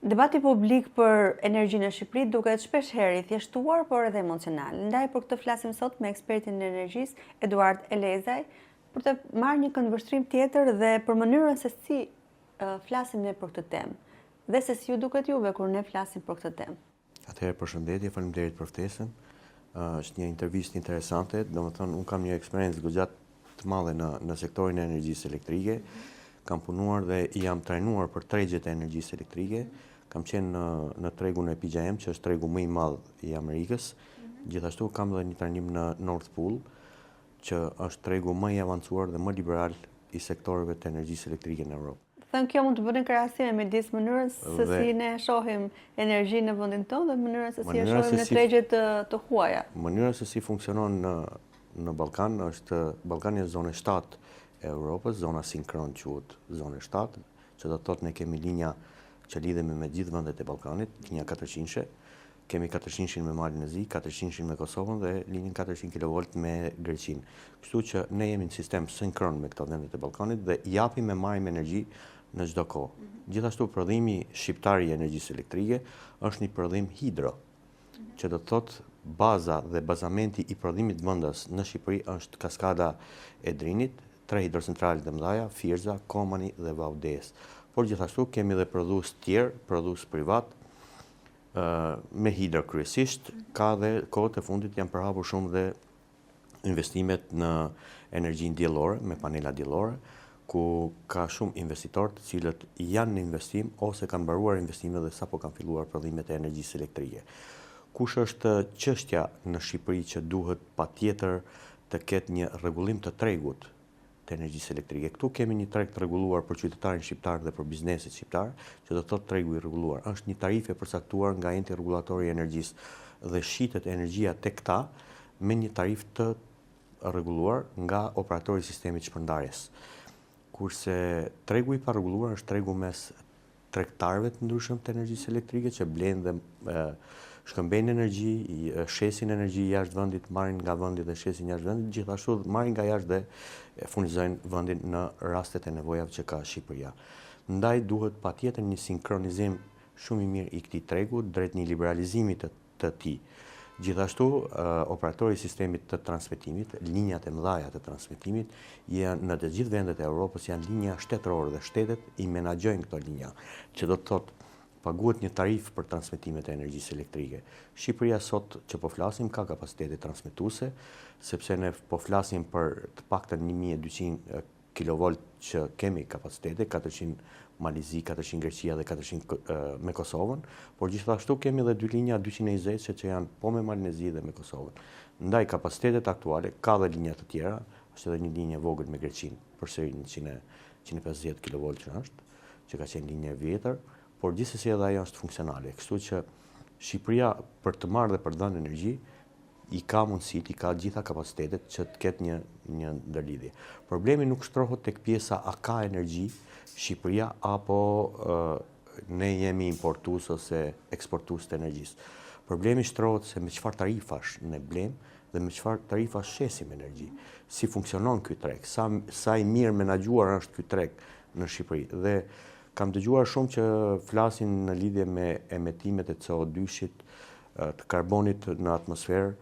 Debati publik për energjinë në Shqipëri duket shpesh herë i thjeshtuar, por edhe emocional. Ndaj për këtë flasim sot me ekspertin e energjisë, Eduard Elezaj, për të marrë një këndvështrim tjetër dhe për mënyrën se si flasim ne për këtë temë. Dhe se si ju duket juve kur ne flasim për këtë temë. Atëherë përshëndetje, faleminderit për ftesën. Është një intervistë interesante, domethënë unë kam një eksperiencë goxhat të madhe në sektorin e energjisë elektrike. Kam punuar dhe jam trajnuar për tregjet e energjisë elektrike. Kam qenë në tregun e PJM, që është tregu më i madh i Amerikës. Gjithashtu kam edhe një trajnim në Nord Pool, që është tregu më i avancuar dhe më liberal i sektorëve të energjisë elektrike në Europë. Thënë kjo mund të bëni krahasime midis mënyrës se si ne shohim energjinë në vendin tonë dhe mënyrën se si e shohim në tregjet të huaja. Mënyra se si funksionon në Ballkan është Ballkani është zona 7 e Europës, zona sinkron quhet zona 7, që do të thotë ne kemi linja që lidhemi me gjithë vendet e Ballkanit, linja 400-she, kemi 400-shin me Malin e Zi, 400-shin me Kosovën dhe linjën 400 kV me Greqinë. Kështu që ne jemi në sistem sinkron me këto vendet e Ballkanit dhe japim e marrim energji në çdo kohë. Gjithashtu prodhimi shqiptar i energjisë elektrike është një prodhim hidro, që do të thotë baza dhe bazamenti i prodhimit vendas në Shqipëri është kaskada e Drinit, 3 hidrocentrale të mëdha, Firza, Komani dhe Vaudes. Por gjithashtu kemi dhe prodhues tjerë, prodhues privat, me hidro kryesisht, ka dhe kohët e fundit janë përhapur shumë dhe investimet në energjinë diellore, me panela diellore, ku ka shumë investitorë të cilët janë në investim ose kanë mbaruar investimet dhe sapo kanë filluar prodhimet e energjisë elektrike. Kush është çështja në Shqipëri që duhet patjetër të ketë një rregullim të tregut të energjisë elektrike. Këtu kemi një treg të rregulluar për qytetarin shqiptar dhe për biznesin shqiptar, që do të thotë tregu i rregulluar. Është një tarifë e përcaktuar nga enti rregullatori i energjisë dhe shitet energjia tek ta me një tarifë të rregulluar nga operatori i sistemit shpërndarjes. Kurse tregu i parregulluar është tregu mes tregtarëve të ndryshëm të energjisë elektrike që blejnë dhe shkëmbejnë energji, shesin energji jashtë vendit, marrin nga vendi dhe shesin jashtë vendit, gjithashtu marrin nga jashtë dhe furnizojnë vendin në rastet e nevojave që ka Shqipëria. Ndaj duhet patjetër një sinkronizim shumë i mirë i këtij tregu drejt një liberalizimi të tij. Gjithashtu, operatori i sistemit të transmetimit, linjat e mëdha të transmetimit, janë në të gjithë vendet e Europës janë linja shtetërore dhe shtetet i menaxhojnë këto linja, që do të thotë paguhet një tarifë për transmetimet e energjisë elektrike. Shqipëria sot që po flasim ka kapacitete transmetuese, sepse ne po flasim për të paktën 1200 kV që kemi kapacitete, 400 Malizi, 400 Greqia dhe 400 me Kosovën, por gjithashtu kemi edhe dy linja 220 që janë po me Malinezi dhe me Kosovën. Ndaj kapacitetet aktuale, ka dhe linja të tjera, është edhe një linje vogël me Greqinë, përsëri 150 kV që është, që ka qenë linje e vjetër, por gjithsesi edhe ajo është funksionale. Kështu që Shqipëria për të marrë dhe për të dhënë energji, i ka mundësitë, i ka gjitha kapacitetet që të ketë një ndërlidhje. Problemi nuk shtrohet tek pjesa a ka energji Shqipëria apo ne jemi importues ose eksportues të energjisë. Problemi shtrohet se me çfarë tarifash ne blem dhe me çfarë tarifash shesim energji. Si funksionon ky treg, sa i mirë menaxhuar është ky treg në Shqipëri. Dhe kam dëgjuar shumë që flasin në lidhje me emetimet e CO2-shit, të karbonit në atmosferë,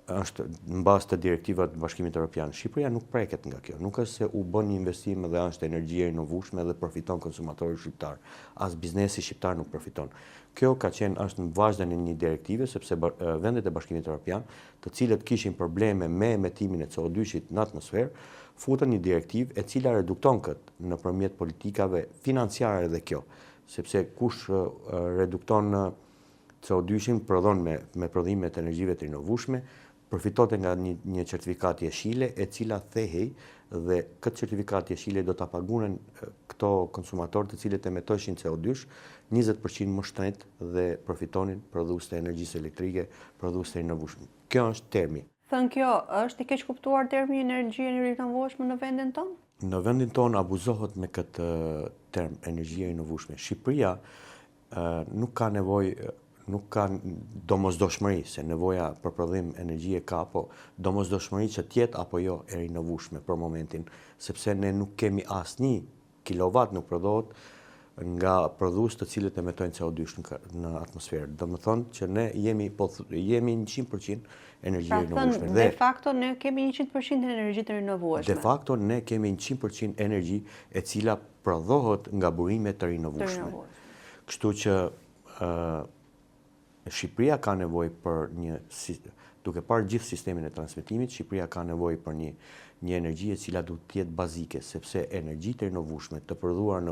është në bazë të direktivat të Bashkimit Evropian. Shqipëria nuk preket nga kjo. Nuk është se u bën një investim dhe është energji e rinovueshme dhe përfiton konsumatori shqiptar. As biznesi shqiptar nuk përfiton. Kjo është në vazhdim e një direktive, sepse vendet e Bashkimit Evropian, të cilët kishin probleme me emetimin e CO2-shit në atmosferë, futën një direktivë e cila redukton këtë nëpërmjet politikave financiare dhe kjo, sepse kush redukton CO2-shin prodhon me prodhime të energjive të rinovueshme, përfitote nga një certifikat jeshile e cila thehej dhe këtë certifikat jeshile do ta pagunen këto konsumatorë të cilët emetojshin CO2 20% më shtrenjtë dhe përfitonin prodhues të energjisë elektrike, prodhues të rinovueshme. Kjo është termi. Thënë kjo, është i keq kuptuar termi energji e rinovueshme në vendin tonë? Në vendin tonë abuzohet me këtë term energjia e rinovueshme. Shqipëria nuk ka nevojë, nuk ka domosdoshmëri, se nevoja për prodhim energjie ka, po domosdoshmëri që tjetë apo jo e rinovueshme për momentin, sepse ne nuk kemi asnjë kilovat nuk prodhohet nga prodhues të cilët emitojnë CO2 në atmosferë. Do të thonë që ne jemi 100% energji e rinovueshme. De facto ne kemi 100% energji të rinovueshme. De facto ne kemi 100% energji e cila prodhohet nga burime të rinovueshme. Kështu që Shqipëria ka nevojë për duke parë gjithë sistemin e transmetimit, Shqipëria ka nevojë për një energji e cila duhet të jetë bazike, sepse energjitë e rinovueshme të prodhuar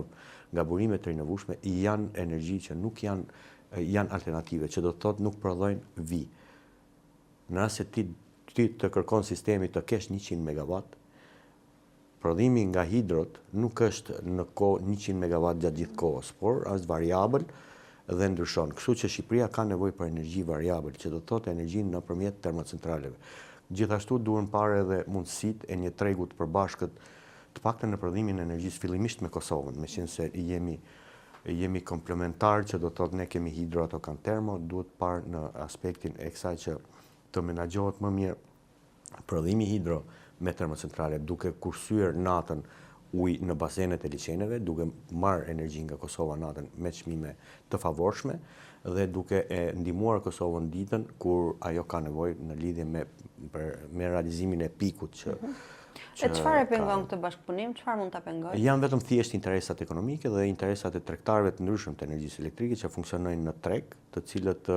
nga burime të rinovueshme janë energji që nuk janë alternative, që do të thotë nuk prodhojnë vi. Në rast se ti të kërkon sistemi të kesh 100 megawatt, prodhimi nga hidrot nuk është në kohë 100 megawatt gjatë gjithë kohës, por është variabël dhe ndryshon. Kështu që Shqipëria ka nevojë për energji variabël, që do të thotë energjinë nëpërmjet termocentraleve. Gjithashtu duhen parë edhe mundësitë e një tregu të përbashkët, të paktën në prodhimin e energjisë fillimisht me Kosovën, meqense jemi komplementar, që do të thotë ne kemi hidro ato kanë termo, duhet parë në aspektin e kësaj që të menaxhohet më mirë prodhimi hidro me termocentrale, duke kursyer natën ujë në basenet e liçeneve, duke marrë energji nga Kosova natën me çmime të favorshme dhe duke e ndihmuar Kosovën ditën kur ajo ka nevojë në lidhje me realizimin e pikut që E çfarë e pengon këtë bashkëpunim? Çfarë mund ta pengojë? Janë vetëm thjesht interesat ekonomike dhe interesat e tregtarëve të ndryshëm të energjisë elektrike që funksionojnë në treg, të cilët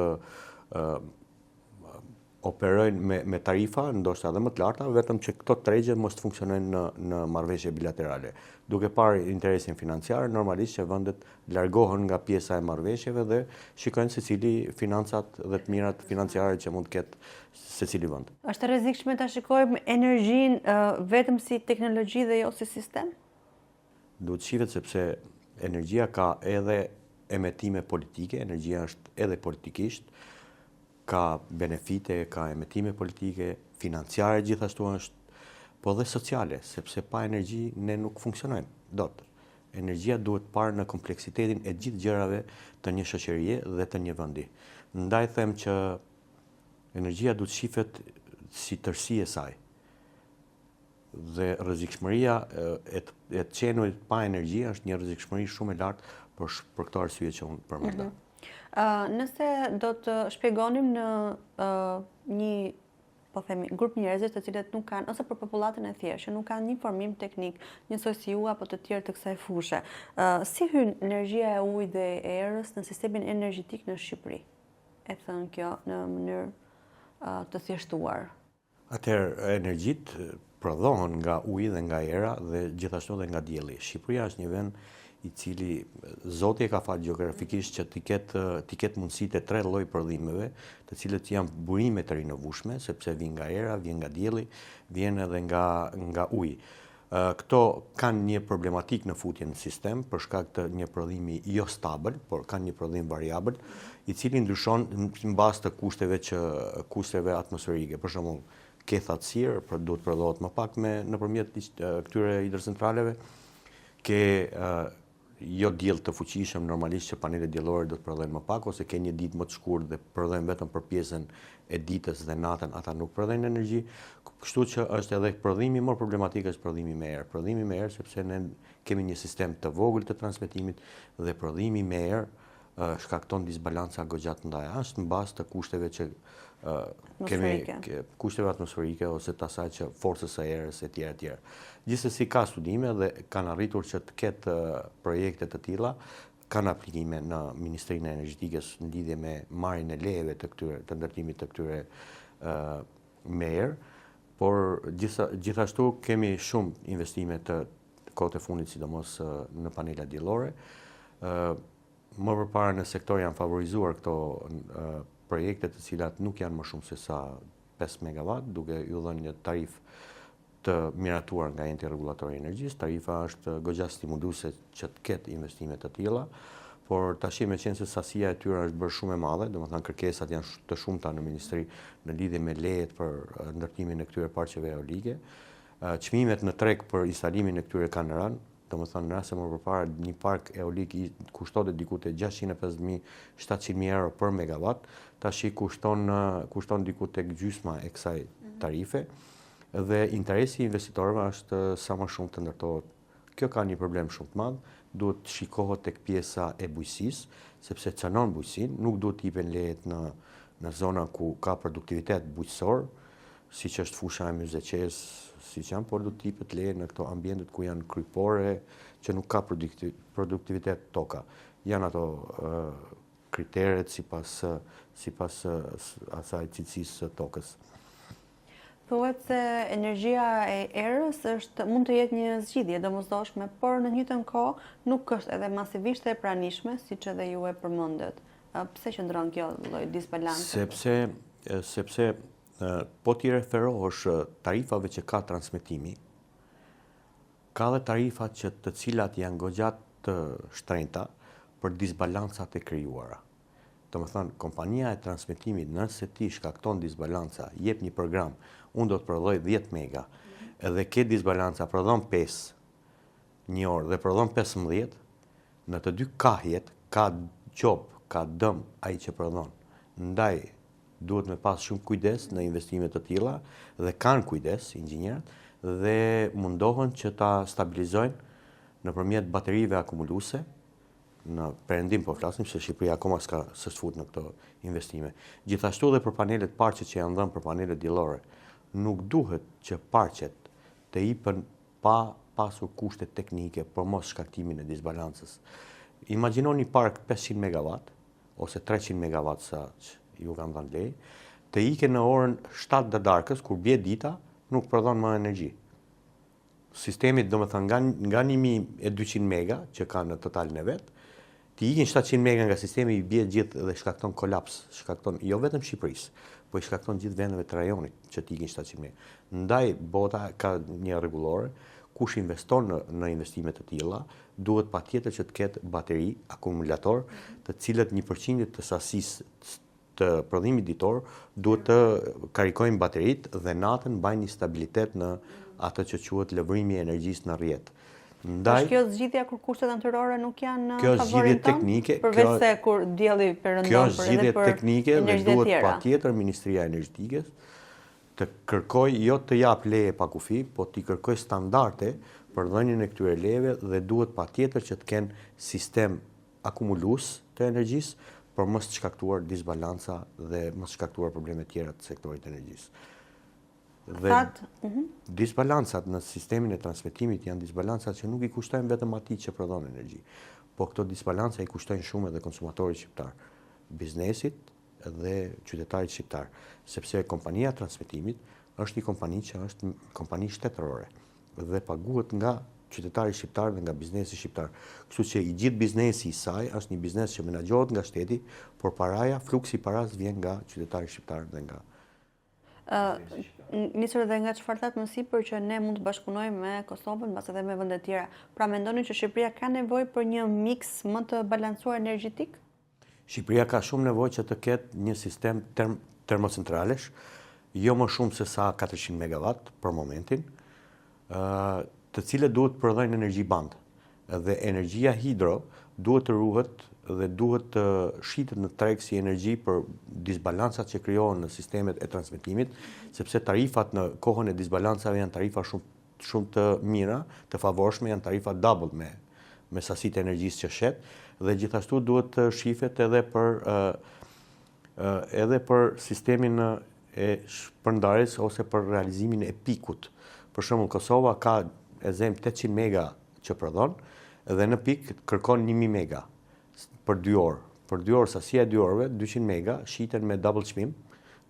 operojnë me tarifa ndoshta edhe më të larta, vetëm që këto tregje mos të funksionojnë në marrëveshje bilaterale. Duke parë interesin financiar, normalisht që vendet largohen nga pjesa e marrëveshjeve dhe shikojnë secili financat dhe të mirat financiare që mund të ketë secili vend. Është e rrezikshme ta shikojmë energjinë vetëm si teknologji dhe jo si sistem? Duhet shihet sepse energjia ka edhe emetime politike, energjia është edhe politikisht, ka benefite, ka emetime politike, financiare gjithashtu është, po dhe sociale, sepse pa energji ne nuk funksionojmë, dot. Energjia duhet parë në kompleksitetin e gjithë gjërave të një shoqërie dhe të një vendi. Ndaj them që energjia duhet shihet si tërësi e saj. Dhe rrezikshmëria e qenurit pa energji është një rrezikshmëri shumë e lartë për këto arsye që unë përmenda. Nëse do të shpjegonim në një, po themi, grup njerëzish të cilët nuk kanë, ose për popullatën e thjeshtë, që nuk kanë një informim teknik, njësoj si ju apo të tjerë të kësaj fushë, si hyn energjia e ujit dhe e erës në sistemin energjetik në Shqipëri? E thënë kjo në mënyrë të thjeshtuar. Atëherë, energjitë prodhohen nga uji dhe nga era dhe gjithashtu dhe nga dielli. Shqipëria është një vend i cili Zoti e ka fal gjeografikisht që t'i ketë mundësitë e 3 lloj prodhimeve, të cilët janë burime të rinovueshme, sepse vijnë nga era, vjen nga dielli, vjen edhe nga uji. Këto kanë një problematik në futje në sistem për shkak të një prodhimi jo stabil, por kanë një prodhim variabël, i cili ndryshon mbas të kushteve atmosferike. Për shembull, ke thatësirë, duhet prodhohet më pak nëpërmjet këtyre hidrocentraleve, ke jo diell të fuqishëm, normalisht që panelet diellore do të prodhojnë më pak, ose ke një ditë më të shkurtër dhe prodhojnë vetëm për pjesën e ditës dhe natën, ata nuk prodhojnë energji. Kështu që është edhe prodhimi më problematik është prodhimi me erë. Prodhimi me erë sepse ne kemi një sistem të vogël të transmetimit dhe prodhimi me erë shkakton disbalanca goxha të ndaja. Është mbas të kushteve që kushteve atmosferike ose të asaj që forcës së erës e tjera tjera. Gjithsesi ka studime dhe kanë arritur që të ketë projekte të tilla, kanë aplikime në Ministrinë e Energjetikës në lidhje me marrjen e lejeve të ndërtimit të këtyre me erë, por gjithashtu kemi shumë investime të kohët e fundit, sidomos në panelat diellore. Më përpara në sektor janë favorizuar këto projekte të cilat nuk janë më shumë se sa 5 MW, duke ju dhënë një tarifë të miratuar nga enti rregullatori i energjisë. Tarifa është goxha stimuluese që të ketë investime të tilla, por tash me qenë se sasia e tyre është bërë shumë e madhe, domethënë kërkesat janë të shumta në ministri në lidhje me lejet për ndërtimin e këtyre parqeve eolike. Çmimet në treg për instalimin e këtyre kanë rënë, domethënë nëse më përpara një park eolik kushtonte diku te 650.000-700.000 euro për megawatt, tash kushton diku tek gjysma e kësaj tarife. Dhe interesi i investitorëve është sa më shumë të ndërtohet. Kjo ka një problem shumë të madh, duhet të shikohet tek pjesa e bujqësisë, sepse çanon bujqësinë, nuk duhet të jepen lejet në zona ku ka produktivitet bujqësor, siç është fusha e Myzeqes, siç janë, por duhet të jepet leje në këto ambientet ku janë krypore, që nuk ka produktivitet toka. Janë ato kriteret sipas asaj cilësisë së tokës. Thuhet se energjia e erës mund të jetë një zgjidhje domosdoshme, por në të njëjtën kohë nuk është edhe masivisht e pranishme, siç edhe ju e përmendët. Pse qëndron kjo lloj disbalanci? Sepse po ti referohesh tarifave që ka transmetimi, ka dhe tarifat të cilat janë goxha të shtrenjta për disbalancat e krijuara. Domethënë, kompania e transmetimit, nëse ti shkakton disbalanca, jep një program, unë do të prodhoj 10 mega, edhe ke disbalanca, prodhon 5 një orë dhe prodhon 15, në të dy kahjet ka gjop, ka dëm ai që prodhon. Ndaj, duhet me pas shumë kujdes në investimet të tilla dhe kanë kujdes inxhinierët dhe mundohen që ta stabilizojnë nëpërmjet baterive akumuluese. Në perëndim po flasim se Shqipëria akoma s'është fut në këto investime. Gjithashtu dhe për panelet parqet që janë dhënë për panelet diellore, nuk duhet që parqet të hipen pa pasur kushte teknike për mos shkaktimin e disbalancës. Imagjinoni një park 500 MW ose 300 MW sa që ju kanë dhënë lejë, të ikë në orën 7 të darkës kur bie dita, nuk prodhon më energji. Sistemi domethënë nga 1200 mega që kanë në totalin e vet, ti ikin 700 mega nga sistemi i bie gjithë dhe shkakton kolaps, shkakton jo vetëm Shqipërisë, po i shkakton gjithë vendeve të rajonit që ti ikin 700 mega. Ndaj bota ka një rregullore, kush investon në investime të tilla, duhet patjetër që të ketë bateri akumulator, të cilët 1% të sasisë të prodhimit ditor duhet të karikojnë bateritë dhe natën mbajnë një stabilitet në atë që quhet lëvrimi i energjisë në rrjet. Ndaj, kjo zgjidhja kur kushtet natyrore nuk janë kjo zgjidhje teknike, përveç se kur dielli perëndon kjo zgjidhje teknike dhe duhet patjetër Ministria e Energjetikës të kërkojë jo të jap leje pa kufi, po të kërkojë standarde për dhënien e këtyre lejeve dhe duhet patjetër që të kenë sistem akumulues të energjisë për mos të shkaktuar disbalanca dhe mos shkaktuar probleme tjera të sektorit të energjisë. Dhe disbalancat në sistemin e transmetimit janë disbalancat që nuk i kushtojnë vetëm atij që prodhon energji, po këto disbalanca i kushtojnë shumë edhe konsumatorit shqiptar, biznesit dhe qytetarit shqiptar, sepse kompania e transmetimit është një kompani që është kompani shtetërore dhe paguhet nga qytetari shqiptar dhe nga biznesi shqiptar. Kështu që i gjithë biznesi i saj është një biznes që menaxhohet nga shteti, por fluksi i paras vjen nga qytetari shqiptar dhe nga nisur edhe nga çfarë thatë më sipër që ne mund të bashkëpunojmë me Kosovën, mbas edhe me vende të tjera. Pra mendoni që Shqipëria ka nevojë për një miks më të balancuar energjetik? Shqipëria ka shumë nevojë që të ketë një sistem termocentralesh, jo më shumë se sa 400 MW për momentin, të cilët duhet të prodhojnë energji band. Dhe energjia hidro duhet të ruhet dhe duhet të shitet në treg si energji për disbalancat që krijohen në sistemet e transmetimit, sepse tarifat në kohën e disbalancave janë tarifa shumë të mira, të favorshme, janë tarifa double me sasitë e energjisë që shet, dhe gjithashtu duhet të shifet edhe për sistemin e shpërndarjes ose për realizimin e pikut. Për shembull, Kosova ka 800 mega që prodhon dhe në pik kërkon 1000 mega për 2 orë. Për 2 orë, sasia e 2 orëve, 200 mega shiten me double çmim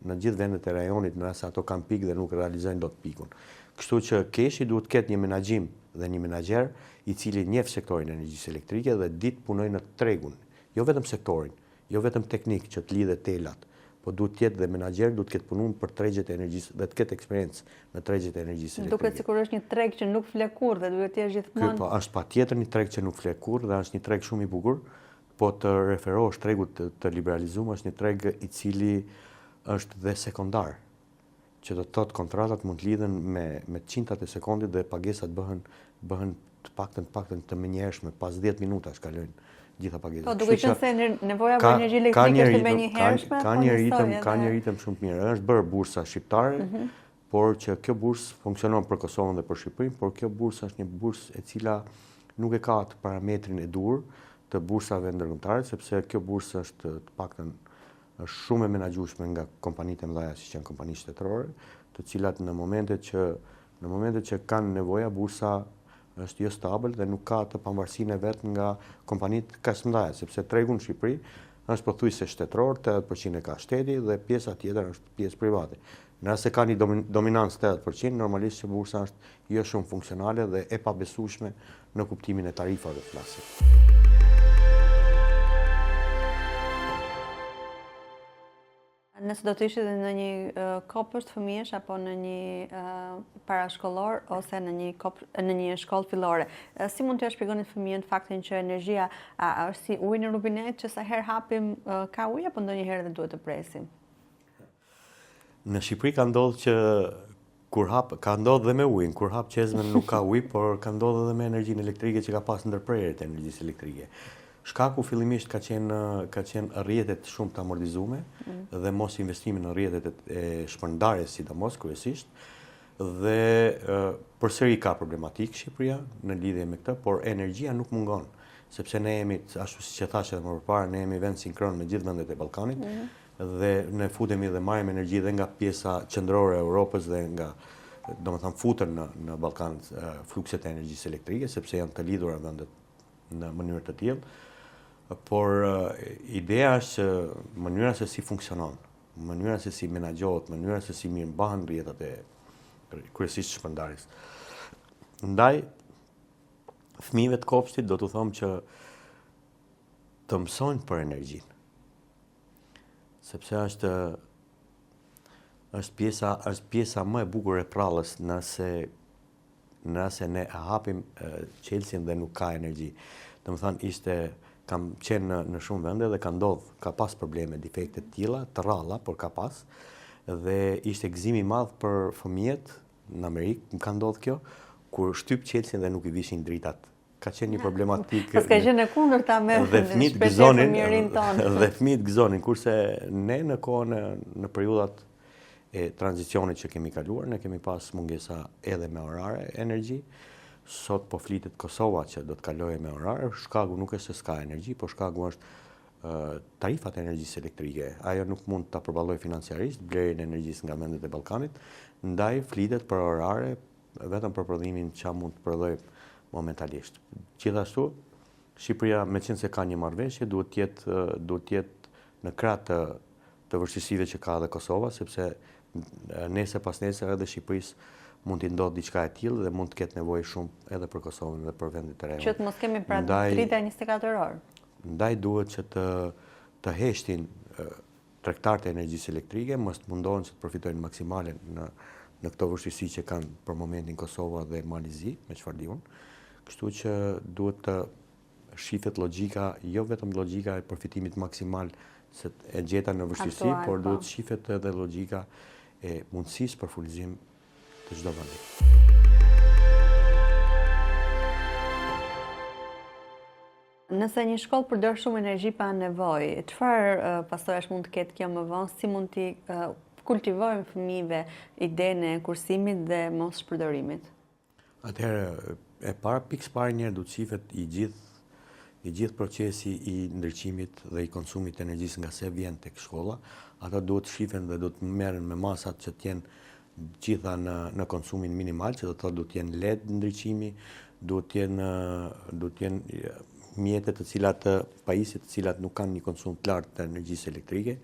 në gjithë vendet e rajonit, nëse ato kanë pikë dhe nuk realizojnë dot pikun. Kështu që keshi duhet ketë një menaxhim dhe një menaxher i cili njeh sektorin e energjisë elektrike dhe ditë punoj në tregun, jo vetëm sektorin, jo vetëm teknik që të lidhet telat, po duhet të jetë dhe menaxher, duhet të ketë punuar për tregjet e energjisë dhe të ketë eksperiencë në tregjet e energjisë elektrike. Duket sikur është një treg që nuk flet kurrë dhe duhet të jesh gjithmonë. Ky po është patjetër një treg që nuk flet kurrë dhe është një treg shumë i bukur, po të referohesh tregut të liberalizuar është një treg i cili është dhe sekondar, që do të thotë kontratat mund të lidhen me qintat e sekondit dhe pagesat bëhen të paktën të menjëhershme, pas 10 minutash kalojnë gjitha pagesat. Po duke qenë se nevoja për energji elektrike është e menjëhershme, ka një ritëm shumë të mirë. Është bërë bursa shqiptare, por që kjo bursë funksionon për Kosovën dhe për Shqipërinë, por kjo bursë është një bursë e cila nuk e ka të parametrin e dur të bursave ndërkombëtare, sepse kjo bursë është të paktën është shumë e menaxhueshme nga kompanitë e mëdha siç janë kompanitë shtetërore, të cilat në momentet që kanë nevoja, bursa është jo stabil dhe nuk ka të pavarësinë e vet nga kompanitë kaq të mëdha, sepse tregu në Shqipëri është pothuajse shtetëror, 80% e ka shteti dhe pjesa tjetër është pjesë private. Nëse ka një dominancë 80%, normalisht që bursa është jo shumë funksionale dhe e pabesueshme në kuptimin e tarifave flasim. Nëse do të ishte në një kopësht fëmijësh apo në një parashkollor ose në një shkollë fillore, si mund t'ia shpjegoni fëmijën faktin që energjia është si uji në rubinet që sa herë hapim ka ujë apo ndonjëherë edhe duhet të presim? Në Shqipëri ka ndodhur që kur hap, ka ndodhur dhe me ujin, kur hap qezmen nuk ka ujë, por ka ndodhur edhe me energjinë elektrike që ka pas ndërprerje të energjisë elektrike. Shkaku fillimisht ka qenë rrjetet shumë të amortizume dhe mos investimi në rrjetet e shpërndarjes sidomos kryesisht dhe përsëri ka problematik Shqipëria në lidhje me këtë, por energjia nuk mungon, sepse ne jemi, ashtu siç e thash edhe më përpara, ne jemi vend sinkron me gjithë vendet e Ballkanit dhe ne futemi dhe marrim energji dhe nga pjesa qendrore e Europës dhe nga, domethënë futen në Ballkan flukset e energjisë elektrike sepse janë të lidhura vendet në mënyrë të tillë. Por ideja është që mënyra se si funksionon, mënyra se si menaxhohet, mënyra se si mirë mbahen rrjetet e kryesisht shpërndarjes. Ndaj fëmijëve të kopshtit do t'u them që të mësojnë për energjinë. Sepse është pjesa më e bukur e prallës nëse ne hapim qelsin dhe nuk ka energji. Domethënë kam qenë në shumë vende dhe ka pas probleme, defekte të tilla, të rralla, por ka pas. Dhe ishte gëzim i madh për fëmijët në Amerikë, më ka ndodhur kjo, kur shtyp qelsin dhe nuk i vishin dritat. Ka qenë një problematikë. Paska qenë e kundërta me fëmijët gëzonin, kurse ne në kohën në periudhat e tranzicionit që kemi kaluar, ne kemi pas mungesa edhe me orare energji. Sot po flitet Kosova që do të kalojë me orare, shkaku nuk është se s'ka energji, por shkaku është tarifat e energjisë elektrike. Ajo nuk mund ta përballojë financiarisht blerjen e energjisë nga vendet e Ballkanit, ndaj flitet për orare vetëm për prodhimin që mund të prodhojë momentalisht. Gjithashtu, Shqipëria, meqense ka një marrëveshje, duhet të jetë në krah të vështirësive që ka edhe Kosova, sepse nesër pas nesër edhe Shqipërisë mund t'i ndodhë diçka e tillë dhe mund të ketë nevojë shumë edhe për Kosovën dhe për vendet e reja. Që të mos kemi pra 3-24 orë. Ndaj duhet që të heshtin tregtarët e energjisë elektrike, mos të mundohen që të përfitojnë maksimale në këto vështirësi që kanë për momentin Kosova dhe Malizi, me çfarë diun. Kështu që duhet të shifet logjika, jo vetëm logjika e përfitimit maksimal se e gjeta në vështirësi, por duhet shifet edhe logjika e mundësisë për furnizim të çdo vendi. Nëse një shkollë përdor shumë energji pa nevojë, çfarë pasojash mund të ketë kjo më vonë, si mund t'i kultivojmë fëmijëve idenë e kursimit dhe mos shpërdorimit? Atëherë, e para pikë parë një duhet shifet i gjithë procesi i ndriçimit dhe i konsumit të energjisë nga se vjen tek shkolla. Ata duhet shifen dhe duhet merren me masat që të jenë gjitha në konsumin minimal, që do të thotë duhet të jenë LED ndriçimi, duhet të jenë mjete të cilat pajisje të cilat nuk kanë një konsum të lartë të energjisë elektrike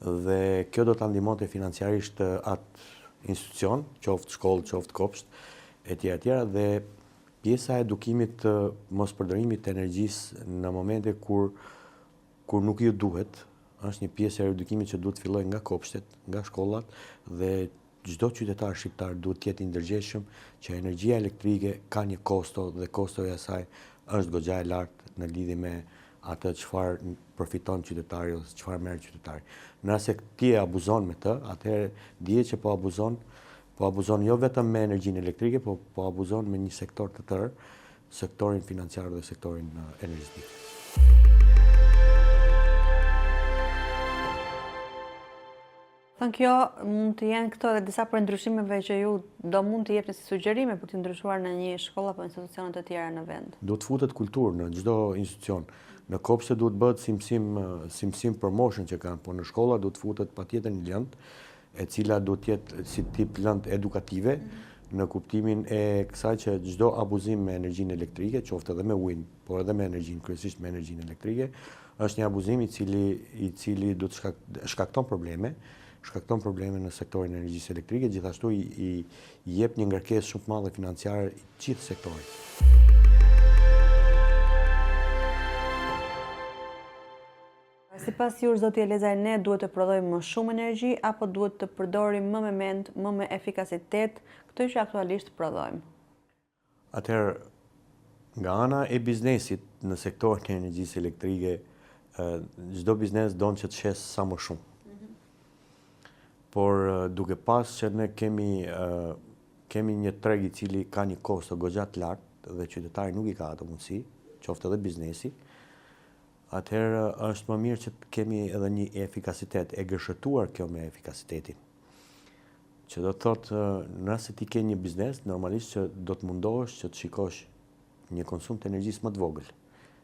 dhe kjo do të ndihmonte financiarisht atë institucion, qoftë shkollë, qoftë kopsht, etj. Dhe pjesa e edukimit të mos përdorimit të energjisë në momente kur nuk ju duhet, është një pjesë e edukimit që duhet të fillojë nga kopshtet, nga shkollat, dhe çdo qytetar shqiptar duhet të jetë i ndërgjegjshëm që energjia elektrike ka një kosto dhe kostoja e saj është goxha e lartë në lidhje me atë çfarë përfiton qytetari ose çfarë merr qytetari. Nëse ti e abuzon me të, atëherë dihet që po abuzon jo vetëm me energjinë elektrike, po abuzon me një sektor të tërë, sektorin financiar dhe sektorin energjetik. Thënë kjo mund të jenë këto dhe disa për ndryshimeve që ju do mund të jepni si sugjerime për të ndryshuar në një shkollë apo institucione të tjera në vend. Do të futet kulturë në çdo institucion. Në kopshte duhet bëhet si mësim promotion që kanë, por në shkolla duhet të futet patjetër një lëndë e cila duhet të jetë si tip lëndë edukative në kuptimin e kësaj që çdo abuzim me energjinë elektrike, qoftë edhe me ujin, por edhe me energjinë, kryesisht me energjinë elektrike, është një abuzim i cili do të shkakton probleme në sektorin e energjisë elektrike, gjithashtu i jep një ngarkesë shumë të madhe financiare i gjithë sektorit. Sipas jush, zoti Elezaj, ne duhet të prodhojmë më shumë energji apo duhet të përdorim më me mend, më me efikasitet këtë që aktualisht prodhojmë? Atëherë, nga ana e biznesit në sektorin e energjisë elektrike, çdo biznes don që të shes sa më shumë. Por duke pas që ne kemi një treg i cili ka një kosto goxha të lartë dhe qytetari nuk i ka atë mundësi, qoftë edhe biznesi, atëherë është më mirë që të kemi edhe një efikasitet, e gërshëtuar kjo me efikasitetin. Që do të thotë, nëse ti ke një biznes, normalisht që do të mundohesh që të shikosh një konsum të energjisë më të vogël,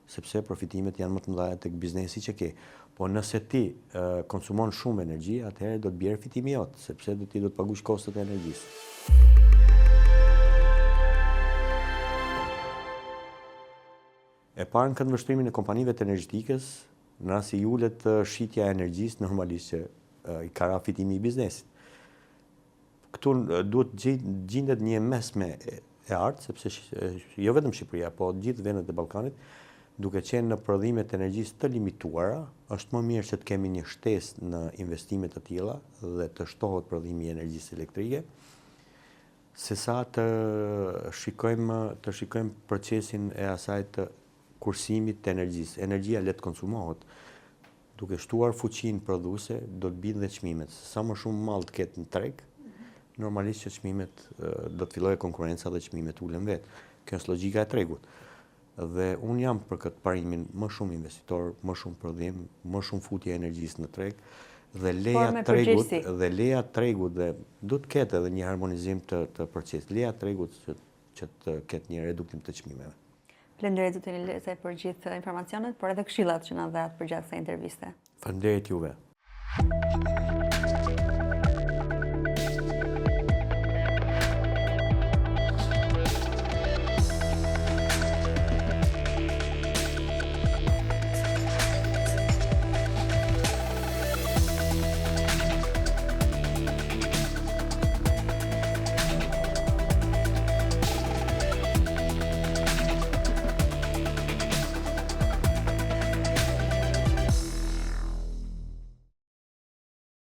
sepse profitimet janë më të mëdha tek biznesi që ke. Po nëse ti konsumon shumë energji, atëherë do të bjerë fitimi jot, sepse ti do të paguash kostot e energjisë. E parë në këndvështrimin e kompanive të energjetikës, në rast se i ulet shitja e energjisë, normalisht që i ka ra fitimi i biznesit. Këtu duhet gjendet një mesme e artë, sepse jo vetëm Shqipëria, po gjithë vendet e Ballkanit, duke qenë në prodhimet e energjisë të limituara, është më mirë që të kemi një shtesë në investime të tilla dhe të shtohet prodhimi i energjisë elektrike, sesa të shikojmë procesin e asaj të kursimit të energjisë. Energjia le të konsumohet. Duke shtuar fuqinë prodhuese, do të bindë dhe çmimet. Sa më shumë mall të ketë në treg, normalisht që çmimet do të fillojë konkurenca dhe çmimet ulen vetë. Kjo është logjika e tregut. Dhe unë jam për këtë parimin më shumë investitor, më shumë prodhim, më shumë futje e energjisë në treg dhe leja tregut dhe do të ketë edhe një harmonizim të procesit. Leja tregut që të ketë një reduktim të çmimeve. Faleminderit zoti Elezaj për gjithë informacionet, por edhe këshillat që na dha përgjatë kësaj interviste. Faleminderit juve.